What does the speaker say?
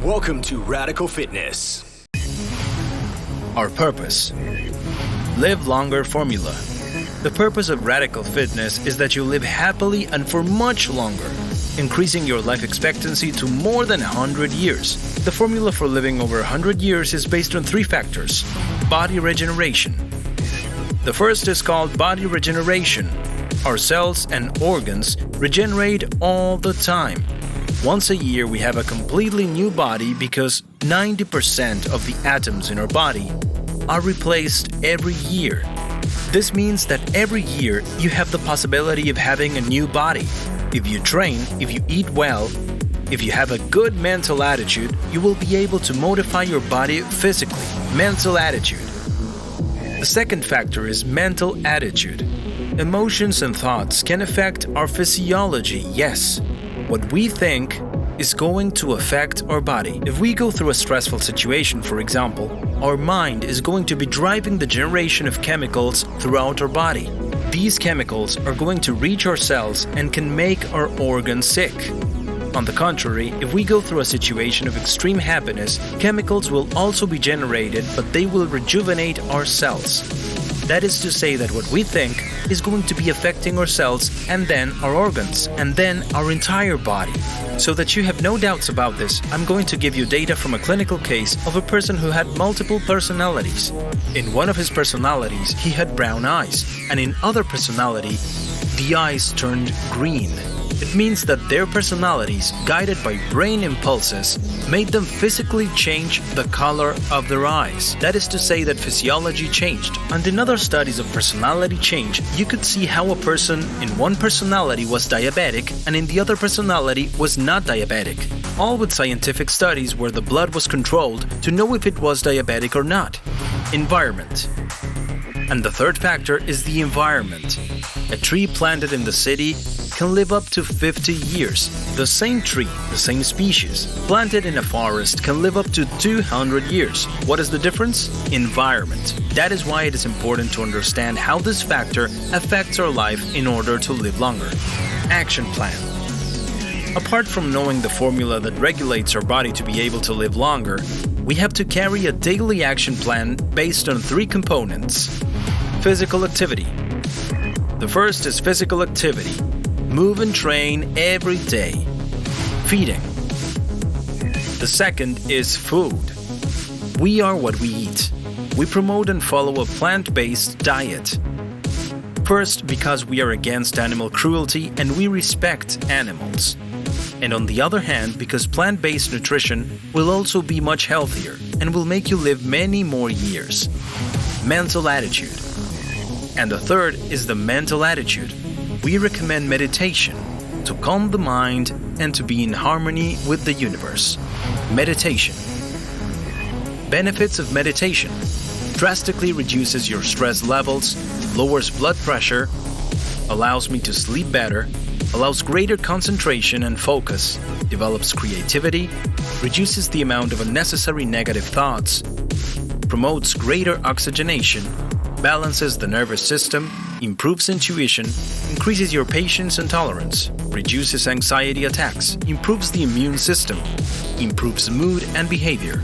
Welcome to Radical Fitness. Our purpose. Live longer formula. The purpose of Radical Fitness is that you live happily and for much longer, increasing your life expectancy to more than 100 years. The formula for living over 100 years is based on 3 factors. Body regeneration. The first is called body regeneration. Our cells and organs regenerate all the time. Once a year, we have a completely new body because 90% of the atoms in our body are replaced every year. This means that every year you have the possibility of having a new body. If you train, if you eat well, if you have a good mental attitude, you will be able to modify your body physically. Mental attitude. The second factor is mental attitude. Emotions and thoughts can affect our physiology, yes. What we think is going to affect our body. If we go through a stressful situation, for example, our mind is going to be driving the generation of chemicals throughout our body. These chemicals are going to reach our cells and can make our organs sick. On the contrary, if we go through a situation of extreme happiness, chemicals will also be generated, but they will rejuvenate our cells. That is to say that what we think is going to be affecting our cells and then our organs and then our entire body. So that you have no doubts about this, I'm going to give you data from a clinical case of a person who had multiple personalities. In one of his personalities, he had brown eyes, and in other personality, the eyes turned green. It means that their personalities, guided by brain impulses, made them physically change the color of their eyes. That is to say that physiology changed. And in other studies of personality change, you could see how a person in one personality was diabetic and in the other personality was not diabetic. All with scientific studies where the blood was controlled to know if it was diabetic or not. Environment. And the third factor is the environment. A tree planted in the city can live up to 50 years. The same tree, the same species, planted in a forest can live up to 200 years. What is the difference? Environment. That is why it is important to understand how this factor affects our life in order to live longer. Action plan. Apart from knowing the formula that regulates our body to be able to live longer, we have to carry a daily action plan based on 3 components. Physical activity. The first is physical activity. Move and train every day. Feeding. The second is food. We are what we eat. We promote and follow a plant-based diet. First, because we are against animal cruelty and we respect animals. And on the other hand, because plant-based nutrition will also be much healthier and will make you live many more years. Mental attitude. And the third is the mental attitude. We recommend meditation to calm the mind and to be in harmony with the universe. Meditation. Benefits of meditation. Drastically reduces your stress levels, lowers blood pressure, allows me to sleep better, allows greater concentration and focus, develops creativity, reduces the amount of unnecessary negative thoughts, promotes greater oxygenation, balances the nervous system, improves intuition, increases your patience and tolerance, reduces anxiety attacks, improves the immune system, improves mood and behavior,